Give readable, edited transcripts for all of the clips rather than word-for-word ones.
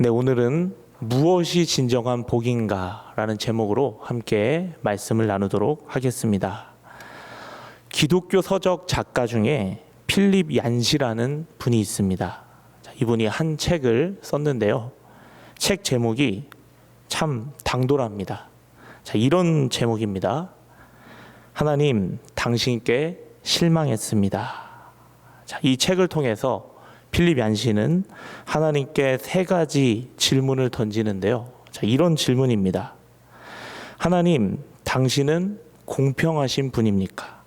네, 오늘은 무엇이 진정한 복인가 라는 제목으로 함께 말씀을 나누도록 하겠습니다. 기독교 서적 작가 중에 필립 얀시라는 분이 있습니다. 이분이 한 책을 썼는데요. 책 제목이 참 당돌합니다. 이런 제목입니다. 하나님, 당신께 실망했습니다. 이 책을 통해서 필립 얀시는 하나님께 세 가지 질문을 던지는데요. 이런 질문입니다. 하나님, 당신은 공평하신 분입니까?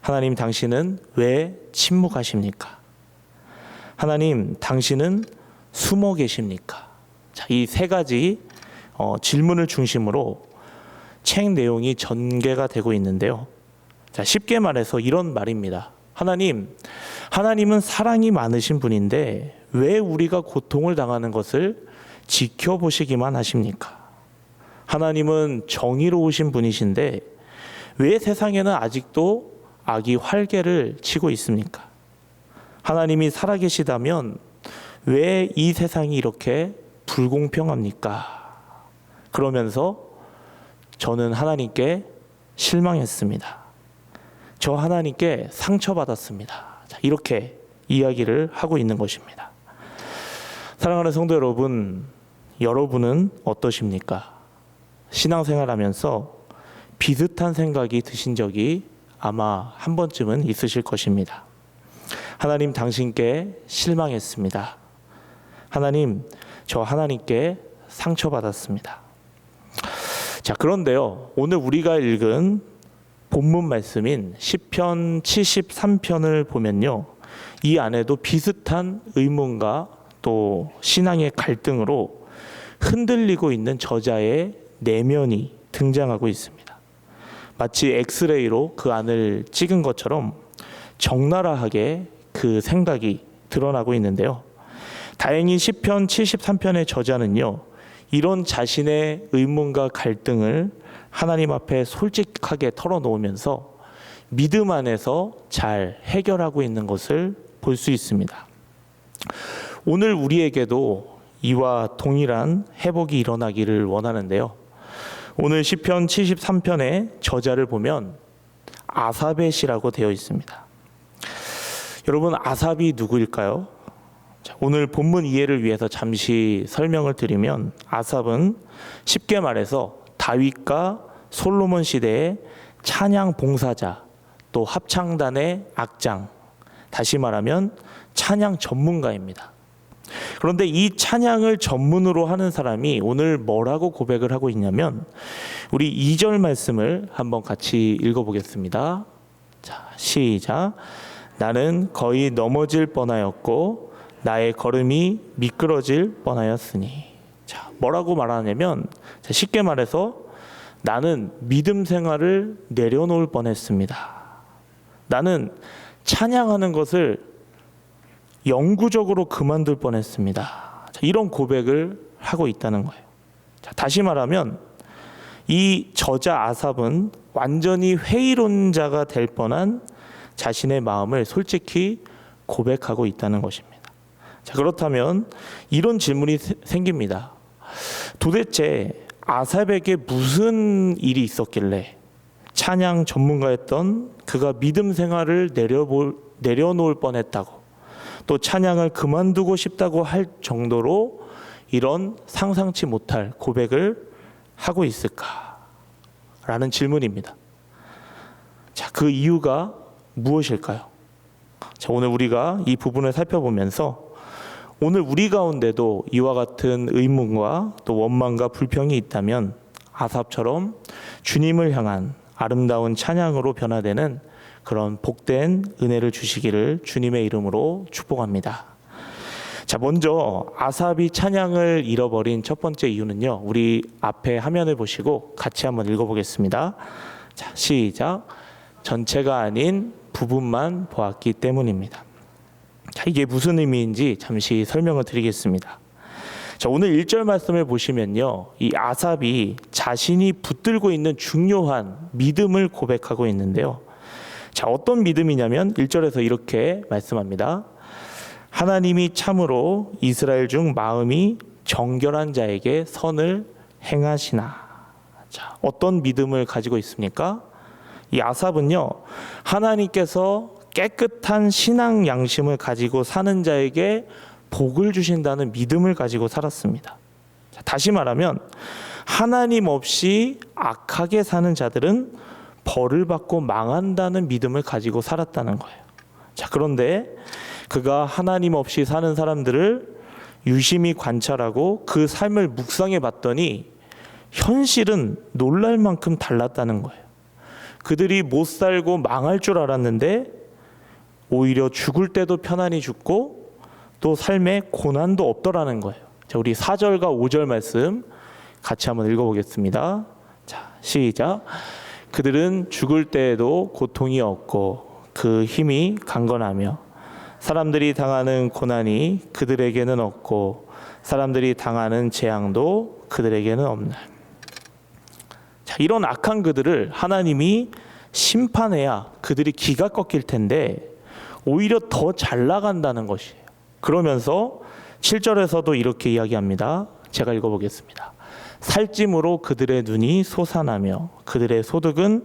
하나님, 당신은 왜 침묵하십니까? 하나님, 당신은 숨어 계십니까? 이 세 가지 질문을 중심으로 책 내용이 전개가 되고 있는데요. 쉽게 말해서 이런 말입니다. 하나님은 사랑이 많으신 분인데 왜 우리가 고통을 당하는 것을 지켜보시기만 하십니까? 하나님은 정의로우신 분이신데 왜 세상에는 아직도 악이 활개를 치고 있습니까? 하나님이 살아계시다면 왜 이 세상이 이렇게 불공평합니까? 그러면서 저는 하나님께 실망했습니다. 저 하나님께 상처받았습니다. 이렇게 이야기를 하고 있는 것입니다. 사랑하는 성도 여러분, 여러분은 어떠십니까? 신앙생활하면서 비슷한 생각이 드신 적이 아마 한 번쯤은 있으실 것입니다. 하나님, 당신께 실망했습니다. 하나님, 저 하나님께 상처받았습니다. 그런데요, 오늘 우리가 읽은 본문 말씀인 시편 73편을 보면요, 이 안에도 비슷한 의문과 또 신앙의 갈등으로 흔들리고 있는 저자의 내면이 등장하고 있습니다. 마치 엑스레이로 그 안을 찍은 것처럼 적나라하게 그 생각이 드러나고 있는데요. 다행히 시편 73편의 저자는요, 이런 자신의 의문과 갈등을 하나님 앞에 솔직하게 털어놓으면서 믿음 안에서 잘 해결하고 있는 것을 볼 수 있습니다. 오늘 우리에게도 이와 동일한 회복이 일어나기를 원하는데요. 오늘 시편 73편의 저자를 보면 아삽의 시라고 되어 있습니다. 여러분, 아삽이 누구일까요? 오늘 본문 이해를 위해서 잠시 설명을 드리면, 아삽은 쉽게 말해서 다윗과 솔로몬 시대의 찬양 봉사자, 또 합창단의 악장, 다시 말하면 찬양 전문가입니다. 그런데 이 찬양을 전문으로 하는 사람이 오늘 뭐라고 고백을 하고 있냐면, 우리 2절 말씀을 한번 같이 읽어보겠습니다. 시작. 나는 거의 넘어질 뻔하였고 나의 걸음이 미끄러질 뻔하였으니. 뭐라고 말하냐면, 쉽게 말해서 나는 믿음 생활을 내려놓을 뻔했습니다. 나는 찬양하는 것을 영구적으로 그만둘 뻔했습니다. 이런 고백을 하고 있다는 거예요. 다시 말하면 이 저자 아삽은 완전히 회의론자가 될 뻔한 자신의 마음을 솔직히 고백하고 있다는 것입니다. 그렇다면 이런 질문이 생깁니다. 도대체 아삽에게 무슨 일이 있었길래 찬양 전문가였던 그가 믿음 생활을 내려놓을 뻔했다고, 또 찬양을 그만두고 싶다고 할 정도로 이런 상상치 못할 고백을 하고 있을까라는 질문입니다. 그 이유가 무엇일까요? 오늘 우리가 이 부분을 살펴보면서 오늘 우리 가운데도 이와 같은 의문과 또 원망과 불평이 있다면 아삽처럼 주님을 향한 아름다운 찬양으로 변화되는 그런 복된 은혜를 주시기를 주님의 이름으로 축복합니다. 먼저 아삽이 찬양을 잃어버린 첫 번째 이유는요, 우리 앞에 화면을 보시고 같이 한번 읽어보겠습니다. 시작. 전체가 아닌 부분만 보았기 때문입니다. 이게 무슨 의미인지 잠시 설명을 드리겠습니다. 오늘 1절 말씀을 보시면요, 이 아삽이 자신이 붙들고 있는 중요한 믿음을 고백하고 있는데요. 어떤 믿음이냐면 1절에서 이렇게 말씀합니다. 하나님이 참으로 이스라엘 중 마음이 정결한 자에게 선을 행하시나. 자, 어떤 믿음을 가지고 있습니까? 이 아삽은요, 하나님께서 깨끗한 신앙 양심을 가지고 사는 자에게 복을 주신다는 믿음을 가지고 살았습니다. 자, 다시 말하면 하나님 없이 악하게 사는 자들은 벌을 받고 망한다는 믿음을 가지고 살았다는 거예요. 자, 그런데 그가 하나님 없이 사는 사람들을 유심히 관찰하고 그 삶을 묵상해 봤더니 현실은 놀랄 만큼 달랐다는 거예요. 그들이 못 살고 망할 줄 알았는데 오히려 죽을 때도 편안히 죽고 또 삶에 고난도 없더라는 거예요. 자, 우리 4절과 5절 말씀 같이 한번 읽어보겠습니다. 자, 시작. 그들은 죽을 때에도 고통이 없고 그 힘이 강건하며 사람들이 당하는 고난이 그들에게는 없고 사람들이 당하는 재앙도 그들에게는 없네. 자, 이런 악한 그들을 하나님이 심판해야 그들이 기가 꺾일 텐데 오히려 더 잘 나간다는 것이에요. 그러면서 7절에서도 이렇게 이야기합니다. 제가 읽어보겠습니다. 살찜으로 그들의 눈이 솟아나며 그들의 소득은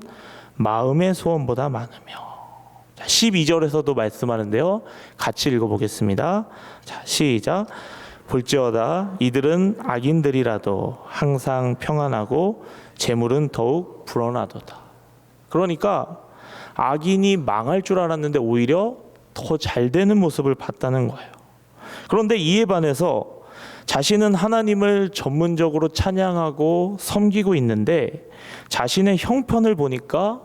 마음의 소원보다 많으며. 12절에서도 말씀하는데요. 같이 읽어보겠습니다. 자, 시작. 볼지어다 이들은 악인들이라도 항상 평안하고 재물은 더욱 불어나도다. 그러니까 악인이 망할 줄 알았는데 오히려 더 잘 되는 모습을 봤다는 거예요. 그런데 이에 반해서 자신은 하나님을 전문적으로 찬양하고 섬기고 있는데 자신의 형편을 보니까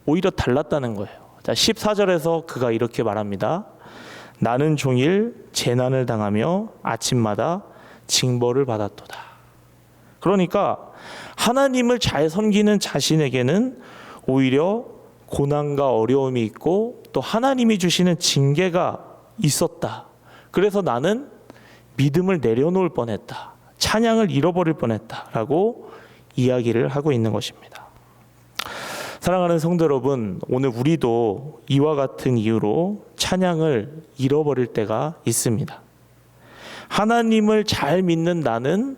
오히려 달랐다는 거예요. 자, 14절에서 그가 이렇게 말합니다. 나는 종일 재난을 당하며 아침마다 징벌을 받았도다. 그러니까 하나님을 잘 섬기는 자신에게는 오히려 고난과 어려움이 있고 또 하나님이 주시는 징계가 있었다. 그래서 나는 믿음을 내려놓을 뻔했다. 찬양을 잃어버릴 뻔했다라고 이야기를 하고 있는 것입니다. 사랑하는 성도 여러분, 오늘 우리도 이와 같은 이유로 찬양을 잃어버릴 때가 있습니다. 하나님을 잘 믿는 나는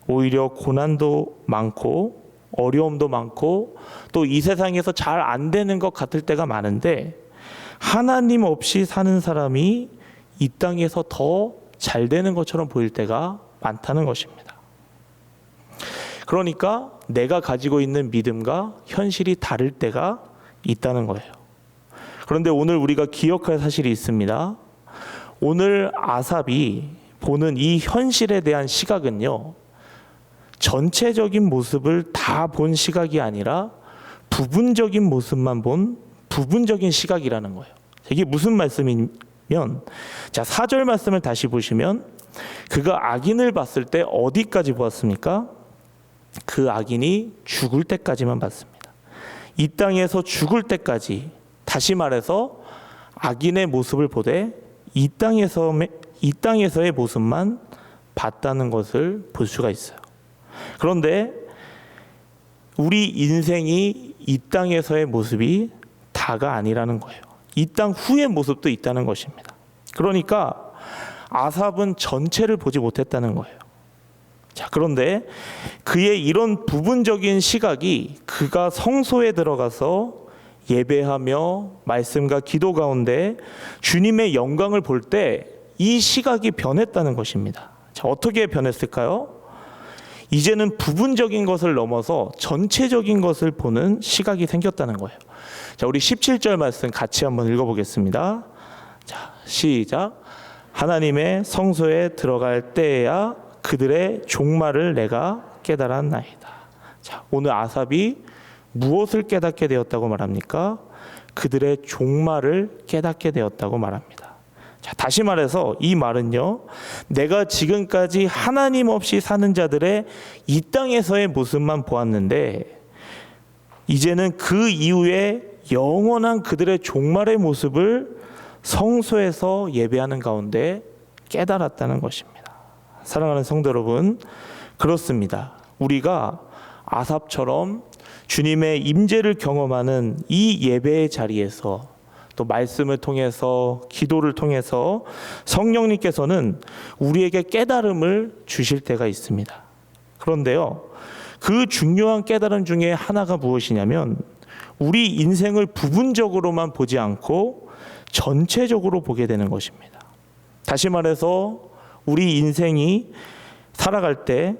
오히려 고난도 많고 어려움도 많고 또 이 세상에서 잘 안 되는 것 같을 때가 많은데 하나님 없이 사는 사람이 이 땅에서 더 잘 되는 것처럼 보일 때가 많다는 것입니다. 그러니까 내가 가지고 있는 믿음과 현실이 다를 때가 있다는 거예요. 그런데 오늘 우리가 기억할 사실이 있습니다. 오늘 아삽이 보는 이 현실에 대한 시각은요, 전체적인 모습을 다 본 시각이 아니라 부분적인 모습만 본 부분적인 시각이라는 거예요. 이게 무슨 말씀이면, 자, 4절 말씀을 다시 보시면 그가 악인을 봤을 때 어디까지 보았습니까? 그 악인이 죽을 때까지만 봤습니다. 이 땅에서 죽을 때까지, 다시 말해서 악인의 모습을 보되 이 땅에서의 모습만 봤다는 것을 볼 수가 있어요. 그런데 우리 인생이 이 땅에서의 모습이 다가 아니라는 거예요. 이 땅 후의 모습도 있다는 것입니다. 그러니까 아삽은 전체를 보지 못했다는 거예요. 자, 그런데 그의 이런 부분적인 시각이 그가 성소에 들어가서 예배하며 말씀과 기도 가운데 주님의 영광을 볼 때 이 시각이 변했다는 것입니다. 자, 어떻게 변했을까요? 이제는 부분적인 것을 넘어서 전체적인 것을 보는 시각이 생겼다는 거예요. 자, 우리 17절 말씀 같이 한번 읽어보겠습니다. 자, 시작. 하나님의 성소에 들어갈 때에야 그들의 종말을 내가 깨달았나이다. 자, 오늘 아삽이 무엇을 깨닫게 되었다고 말합니까? 그들의 종말을 깨닫게 되었다고 말합니다. 자, 다시 말해서 이 말은요, 내가 지금까지 하나님 없이 사는 자들의 이 땅에서의 모습만 보았는데 이제는 그 이후에 영원한 그들의 종말의 모습을 성소에서 예배하는 가운데 깨달았다는 것입니다. 사랑하는 성도 여러분, 그렇습니다. 우리가 아삽처럼 주님의 임재를 경험하는 이 예배의 자리에서 또 말씀을 통해서 기도를 통해서 성령님께서는 우리에게 깨달음을 주실 때가 있습니다. 그런데요, 그 중요한 깨달음 중에 하나가 무엇이냐면 우리 인생을 부분적으로만 보지 않고 전체적으로 보게 되는 것입니다. 다시 말해서 우리 인생이 살아갈 때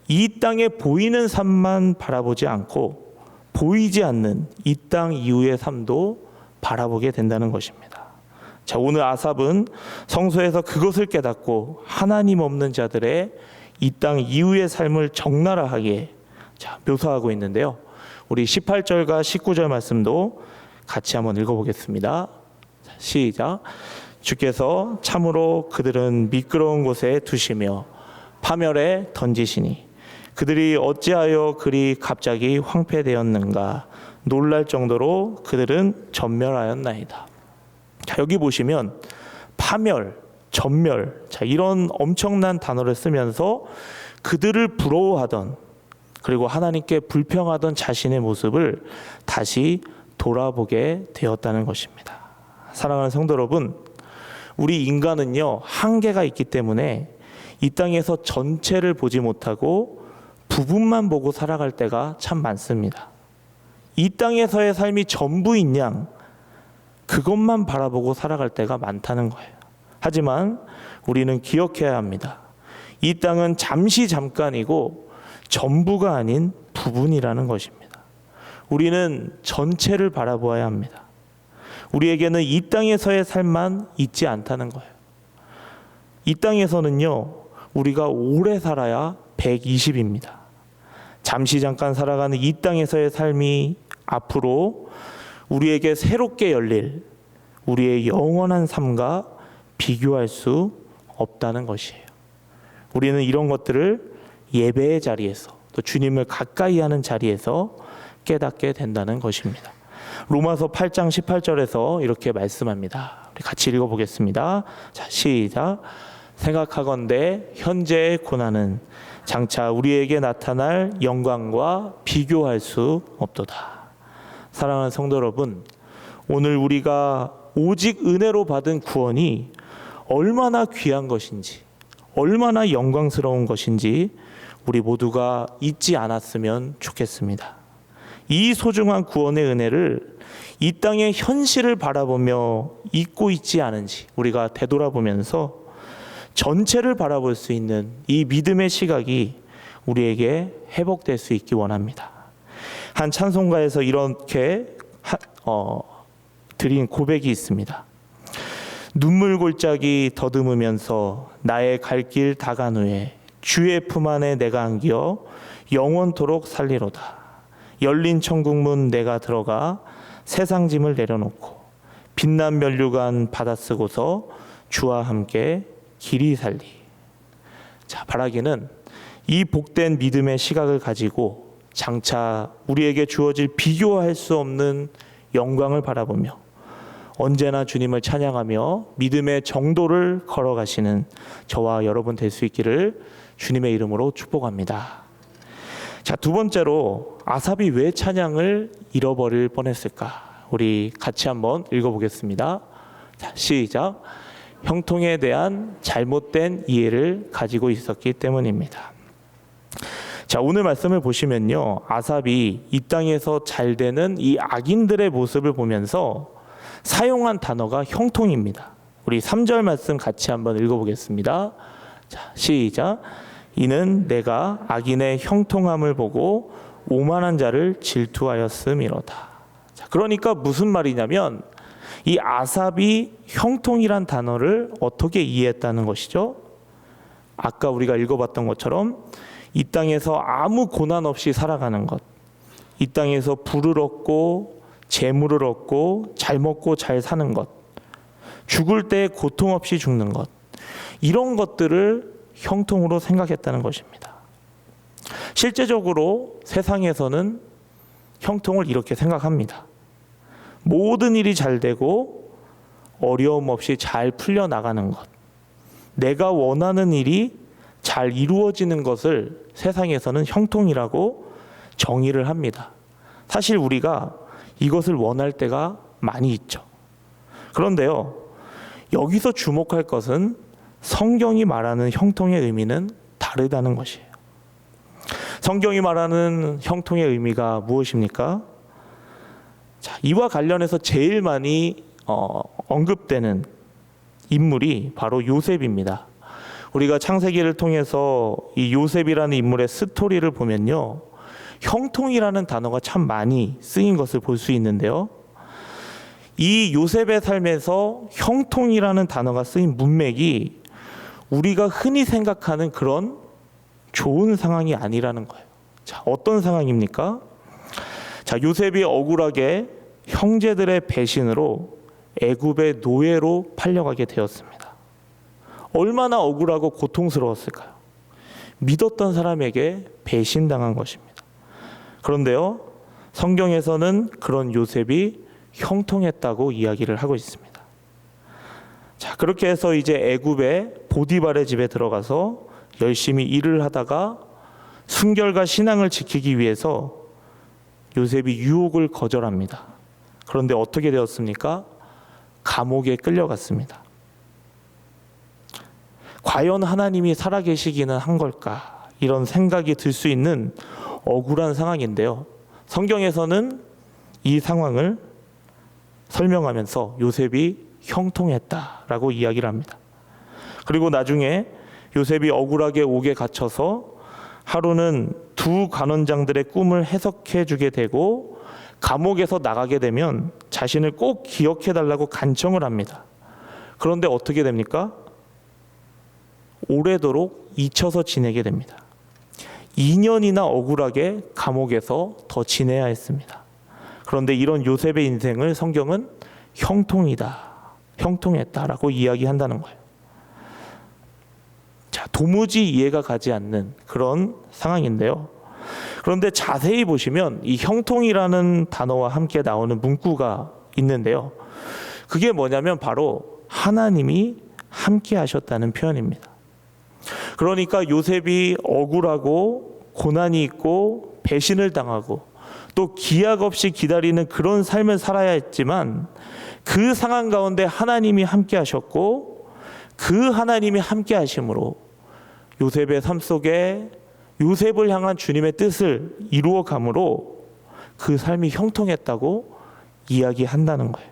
이 땅에 보이는 삶만 바라보지 않고 보이지 않는 이 땅 이후의 삶도 바라보게 된다는 것입니다. 자, 오늘 아삽은 성서에서 그것을 깨닫고 하나님 없는 자들의 이 땅 이후의 삶을 적나라하게 묘사하고 있는데요. 우리 18절과 19절 말씀도 같이 한번 읽어보겠습니다. 시작. 주께서 참으로 그들은 미끄러운 곳에 두시며 파멸에 던지시니 그들이 어찌하여 그리 갑자기 황폐되었는가 놀랄 정도로 그들은 전멸하였나이다. 자, 여기 보시면 파멸, 전멸, 자, 이런 엄청난 단어를 쓰면서 그들을 부러워하던 그리고 하나님께 불평하던 자신의 모습을 다시 돌아보게 되었다는 것입니다. 사랑하는 성도 여러분, 우리 인간은요, 한계가 있기 때문에 이 땅에서 전체를 보지 못하고 부분만 보고 살아갈 때가 참 많습니다. 이 땅에서의 삶이 전부인 양 그것만 바라보고 살아갈 때가 많다는 거예요. 하지만 우리는 기억해야 합니다. 이 땅은 잠깐이고 전부가 아닌 부분이라는 것입니다. 우리는 전체를 바라보아야 합니다. 우리에게는 이 땅에서의 삶만 있지 않다는 거예요. 이 땅에서는요, 우리가 오래 살아야 120입니다. 잠깐 살아가는 이 땅에서의 삶이 앞으로 우리에게 새롭게 열릴 우리의 영원한 삶과 비교할 수 없다는 것이에요. 우리는 이런 것들을 예배의 자리에서 또 주님을 가까이 하는 자리에서 깨닫게 된다는 것입니다. 로마서 8장 18절에서 이렇게 말씀합니다. 우리 같이 읽어보겠습니다. 자, 시작. 생각하건대 현재의 고난은 장차 우리에게 나타날 영광과 비교할 수 없도다. 사랑하는 성도 여러분, 오늘 우리가 오직 은혜로 받은 구원이 얼마나 귀한 것인지, 얼마나 영광스러운 것인지 우리 모두가 잊지 않았으면 좋겠습니다. 이 소중한 구원의 은혜를 이 땅의 현실을 바라보며 잊고 있지 않은지 우리가 되돌아보면서 전체를 바라볼 수 있는 이 믿음의 시각이 우리에게 회복될 수 있기 원합니다. 한 찬송가에서 이렇게 드린 고백이 있습니다. 눈물 골짜기 더듬으면서 나의 갈 길 다 간 후에 주의 품 안에 내가 안겨 영원토록 살리로다. 열린 천국문 내가 들어가 세상 짐을 내려놓고 빛난 면류관 받아 쓰고서 주와 함께 길이 살리. 자, 바라기는 이 복된 믿음의 시각을 가지고 장차 우리에게 주어질 비교할 수 없는 영광을 바라보며 언제나 주님을 찬양하며 믿음의 정도를 걸어가시는 저와 여러분 될 수 있기를 주님의 이름으로 축복합니다. 자, 두 번째로 아삽이 왜 찬양을 잃어버릴 뻔했을까? 우리 같이 한번 읽어보겠습니다. 자, 시작. 형통에 대한 잘못된 이해를 가지고 있었기 때문입니다. 자, 오늘 말씀을 보시면요, 아삽이 이 땅에서 잘 되는 이 악인들의 모습을 보면서 사용한 단어가 형통입니다. 우리 3절 말씀 같이 한번 읽어보겠습니다. 자, 시작. 이는 내가 악인의 형통함을 보고 오만한 자를 질투하였음이로다. 자, 그러니까 무슨 말이냐면 이 아삽이 형통이란 단어를 어떻게 이해했다는 것이죠? 아까 우리가 읽어봤던 것처럼 이 땅에서 아무 고난 없이 살아가는 것, 이 땅에서 부를 얻고 재물을 얻고 잘 먹고 잘 사는 것, 죽을 때 고통 없이 죽는 것, 이런 것들을 형통으로 생각했다는 것입니다. 실제적으로 세상에서는 형통을 이렇게 생각합니다. 모든 일이 잘 되고 어려움 없이 잘 풀려나가는 것, 내가 원하는 일이 잘 이루어지는 것을 세상에서는 형통이라고 정의를 합니다. 사실 우리가 이것을 원할 때가 많이 있죠. 그런데요, 여기서 주목할 것은 성경이 말하는 형통의 의미는 다르다는 것이에요. 성경이 말하는 형통의 의미가 무엇입니까? 자, 이와 관련해서 제일 많이 언급되는 인물이 바로 요셉입니다. 우리가 창세기를 통해서 이 요셉이라는 인물의 스토리를 보면요, 형통이라는 단어가 참 많이 쓰인 것을 볼 수 있는데요, 이 요셉의 삶에서 형통이라는 단어가 쓰인 문맥이 우리가 흔히 생각하는 그런 좋은 상황이 아니라는 거예요. 자, 어떤 상황입니까? 자, 요셉이 억울하게 형제들의 배신으로 애굽의 노예로 팔려가게 되었습니다. 얼마나 억울하고 고통스러웠을까요? 믿었던 사람에게 배신당한 것입니다. 그런데요, 성경에서는 그런 요셉이 형통했다고 이야기를 하고 있습니다. 자, 그렇게 해서 이제 애굽의 보디발의 집에 들어가서 열심히 일을 하다가 순결과 신앙을 지키기 위해서 요셉이 유혹을 거절합니다. 그런데 어떻게 되었습니까? 감옥에 끌려갔습니다. 과연 하나님이 살아계시기는 한 걸까? 이런 생각이 들 수 있는 억울한 상황인데요, 성경에서는 이 상황을 설명하면서 요셉이 형통했다라고 이야기를 합니다. 그리고 나중에 요셉이 억울하게 옥에 갇혀서 하루는 두 간원장들의 꿈을 해석해 주게 되고 감옥에서 나가게 되면 자신을 꼭 기억해 달라고 간청을 합니다. 그런데 어떻게 됩니까? 오래도록 잊혀서 지내게 됩니다. 2년이나 억울하게 감옥에서 더 지내야 했습니다. 그런데 이런 요셉의 인생을 성경은 형통했다라고 이야기한다는 거예요. 자, 도무지 이해가 가지 않는 그런 상황인데요, 그런데 자세히 보시면 이 형통이라는 단어와 함께 나오는 문구가 있는데요, 그게 뭐냐면 바로 하나님이 함께 하셨다는 표현입니다. 그러니까 요셉이 억울하고 고난이 있고 배신을 당하고 또 기약 없이 기다리는 그런 삶을 살아야 했지만 그 상황 가운데 하나님이 함께 하셨고 그 하나님이 함께 하심으로 요셉의 삶 속에 요셉을 향한 주님의 뜻을 이루어 감으로 그 삶이 형통했다고 이야기한다는 거예요.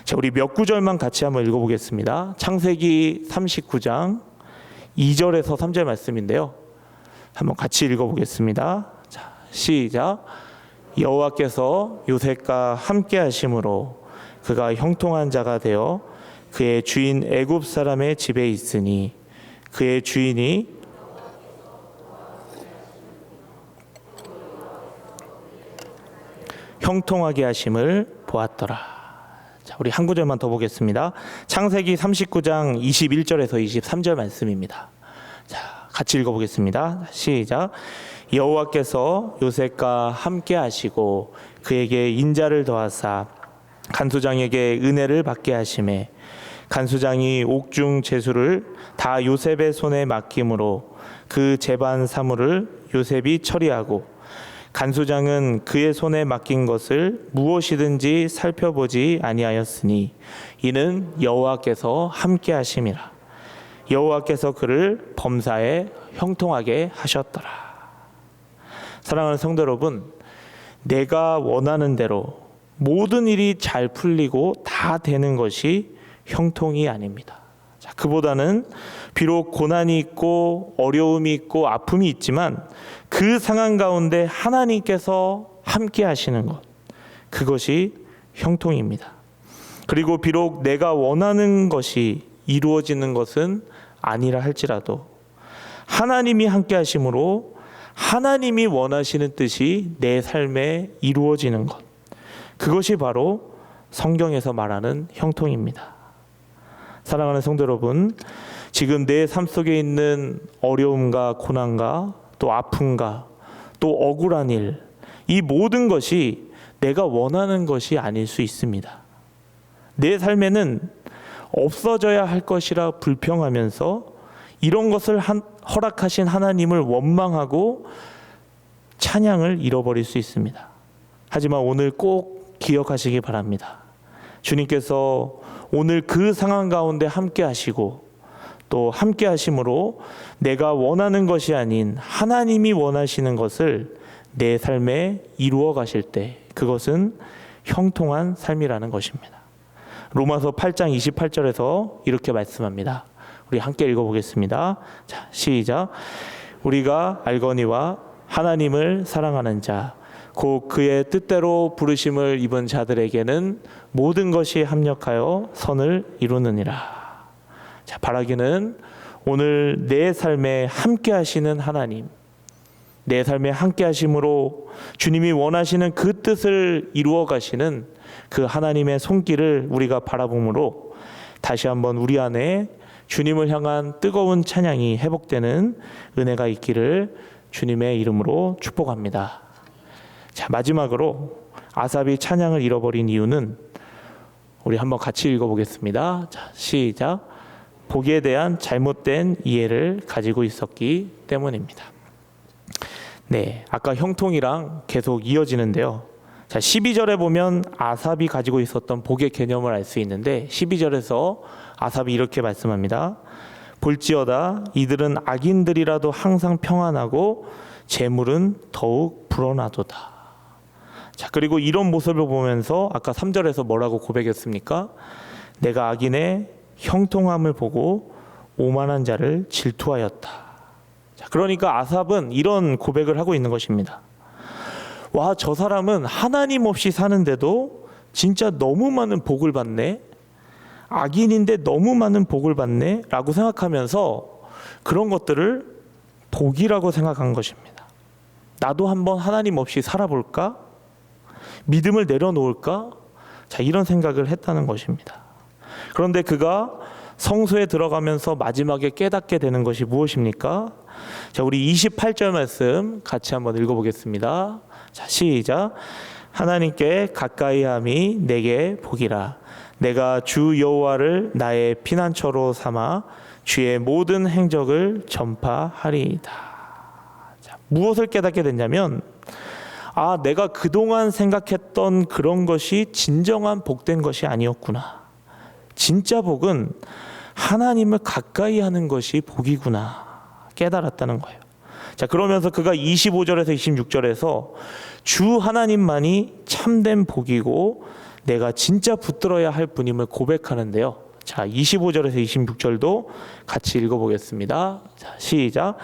자, 우리 몇 구절만 같이 한번 읽어보겠습니다. 창세기 39장 2절에서 3절 말씀인데요, 한번 같이 읽어보겠습니다. 자, 시작. 여호와께서 요셉과 함께 하심으로 그가 형통한 자가 되어 그의 주인 애굽 사람의 집에 있으니 그의 주인이 형통하게 하심을 보았더라. 자, 우리 한 구절만 더 보겠습니다. 창세기 39장 21절에서 23절 말씀입니다. 자, 같이 읽어보겠습니다. 시작. 여호와께서 요셉과 함께 하시고 그에게 인자를 더하사 간수장에게 은혜를 받게 하심에 간수장이 옥중 제수를 다 요셉의 손에 맡김으로 그 제반 사물을 요셉이 처리하고 간수장은 그의 손에 맡긴 것을 무엇이든지 살펴보지 아니하였으니 이는 여호와께서 함께 하심이라. 여호와께서 그를 범사에 형통하게 하셨더라. 사랑하는 성도 여러분, 내가 원하는 대로 모든 일이 잘 풀리고 다 되는 것이 형통이 아닙니다. 자, 그보다는 비록 고난이 있고 어려움이 있고 아픔이 있지만 그 상황 가운데 하나님께서 함께 하시는 것, 그것이 형통입니다. 그리고 비록 내가 원하는 것이 이루어지는 것은 아니라 할지라도 하나님이 함께 하심으로 하나님이 원하시는 뜻이 내 삶에 이루어지는 것, 그것이 바로 성경에서 말하는 형통입니다. 사랑하는 성도 여러분, 지금 내 삶 속에 있는 어려움과 고난과 또 아픔과 또 억울한 일, 이 모든 것이 내가 원하는 것이 아닐 수 있습니다. 내 삶에는 없어져야 할 것이라 불평하면서 이런 것을 허락하신 하나님을 원망하고 찬양을 잃어버릴 수 있습니다. 하지만 오늘 꼭 기억하시기 바랍니다. 주님께서 오늘 그 상황 가운데 함께 하시고 또 함께 하심으로 내가 원하는 것이 아닌 하나님이 원하시는 것을 내 삶에 이루어 가실 때 그것은 형통한 삶이라는 것입니다. 로마서 8장 28절에서 이렇게 말씀합니다. 우리 함께 읽어보겠습니다. 자, 시작. 우리가 알거니와 하나님을 사랑하는 자 곧 그의 뜻대로 부르심을 입은 자들에게는 모든 것이 합력하여 선을 이루느니라. 자, 바라기는 오늘 내 삶에 함께 하시는 하나님, 내 삶에 함께 하심으로 주님이 원하시는 그 뜻을 이루어 가시는 그 하나님의 손길을 우리가 바라보므로 다시 한번 우리 안에 주님을 향한 뜨거운 찬양이 회복되는 은혜가 있기를 주님의 이름으로 축복합니다. 자, 마지막으로 아삽이 찬양을 잃어버린 이유는 우리 한번 같이 읽어보겠습니다. 자, 시작. 복에 대한 잘못된 이해를 가지고 있었기 때문입니다. 네, 아까 형통이랑 계속 이어지는데요. 자, 12절에 보면 아삽이 가지고 있었던 복의 개념을 알 수 있는데 12절에서 아삽이 이렇게 말씀합니다. 볼지어다 이들은 악인들이라도 항상 평안하고 재물은 더욱 불어나도다. 자, 그리고 이런 모습을 보면서 아까 3절에서 뭐라고 고백했습니까? 내가 악인의 형통함을 보고 오만한 자를 질투하였다. 자, 그러니까 아삽은 이런 고백을 하고 있는 것입니다. 와, 저 사람은 하나님 없이 사는데도 진짜 너무 많은 복을 받네. 악인인데 너무 많은 복을 받네 라고 생각하면서 그런 것들을 복이라고 생각한 것입니다. 나도 한번 하나님 없이 살아볼까? 믿음을 내려놓을까? 자, 이런 생각을 했다는 것입니다. 그런데 그가 성소에 들어가면서 마지막에 깨닫게 되는 것이 무엇입니까? 자, 우리 28절 말씀 같이 한번 읽어보겠습니다. 자, 시작. 하나님께 가까이함이 내게 복이라. 내가 주 여호와를 나의 피난처로 삼아 주의 모든 행적을 전파하리이다. 자, 무엇을 깨닫게 됐냐면 내가 그동안 생각했던 그런 것이 진정한 복된 것이 아니었구나. 진짜 복은 하나님을 가까이 하는 것이 복이구나 깨달았다는 거예요. 자, 그러면서 그가 25절에서 26절에서 주 하나님만이 참된 복이고 내가 진짜 붙들어야 할 분임을 고백하는데요. 자, 25절에서 26절도 같이 읽어보겠습니다. 자, 시작.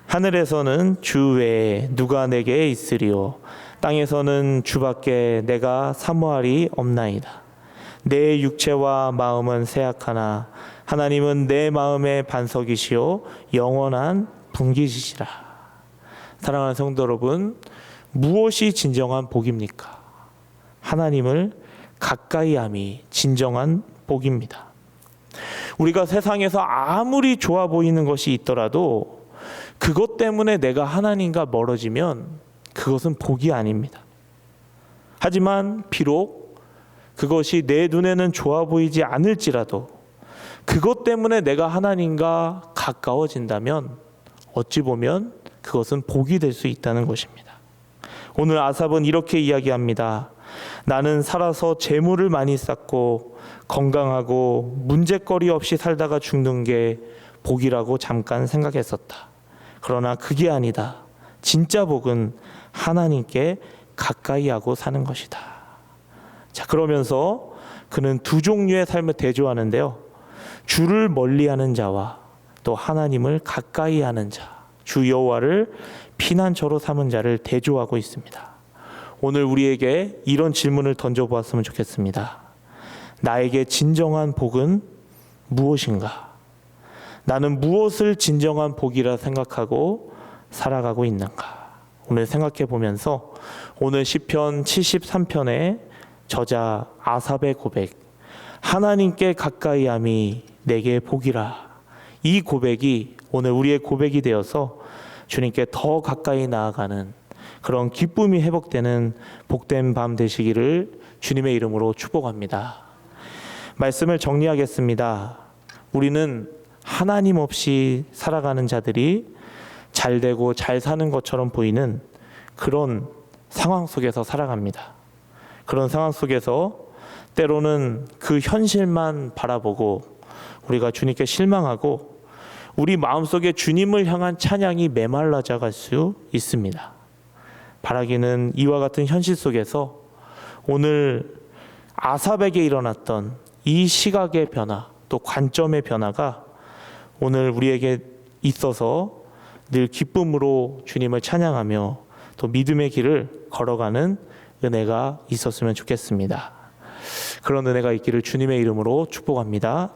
하늘에서는 주 외에 누가 내게 있으리요 땅에서는 주밖에 내가 사모할이 없나이다. 내 육체와 마음은 쇠약하나 하나님은 내 마음의 반석이시요 영원한 분기시시라. 사랑하는 성도 여러분, 무엇이 진정한 복입니까? 하나님을 가까이 함이 진정한 복입니다. 우리가 세상에서 아무리 좋아 보이는 것이 있더라도 그것 때문에 내가 하나님과 멀어지면 그것은 복이 아닙니다. 하지만 비록 그것이 내 눈에는 좋아 보이지 않을지라도 그것 때문에 내가 하나님과 가까워진다면 어찌 보면 그것은 복이 될 수 있다는 것입니다. 오늘 아삽은 이렇게 이야기합니다. 나는 살아서 재물을 많이 쌓고 건강하고 문제거리 없이 살다가 죽는 게 복이라고 잠깐 생각했었다. 그러나 그게 아니다. 진짜 복은 하나님께 가까이 하고 사는 것이다. 자, 그러면서 그는 두 종류의 삶을 대조하는데요. 주를 멀리하는 자와 또 하나님을 가까이 하는 자, 주 여호와를 피난처로 삼은 자를 대조하고 있습니다. 오늘 우리에게 이런 질문을 던져보았으면 좋겠습니다. 나에게 진정한 복은 무엇인가? 나는 무엇을 진정한 복이라 생각하고 살아가고 있는가? 오늘 생각해 보면서 오늘 시편 73편의 저자 아삽의 고백, 하나님께 가까이 함이 내게 복이라. 이 고백이 오늘 우리의 고백이 되어서 주님께 더 가까이 나아가는 그런 기쁨이 회복되는 복된 밤 되시기를 주님의 이름으로 축복합니다. 말씀을 정리하겠습니다. 우리는 하나님 없이 살아가는 자들이 잘 되고 잘 사는 것처럼 보이는 그런 상황 속에서 살아갑니다. 그런 상황 속에서 때로는 그 현실만 바라보고 우리가 주님께 실망하고 우리 마음속에 주님을 향한 찬양이 메말라져 갈 수 있습니다. 바라기는 이와 같은 현실 속에서 오늘 아삽에게 일어났던 이 시각의 변화, 또 관점의 변화가 오늘 우리에게 있어서 늘 기쁨으로 주님을 찬양하며 또 믿음의 길을 걸어가는 은혜가 있었으면 좋겠습니다. 그런 은혜가 있기를 주님의 이름으로 축복합니다.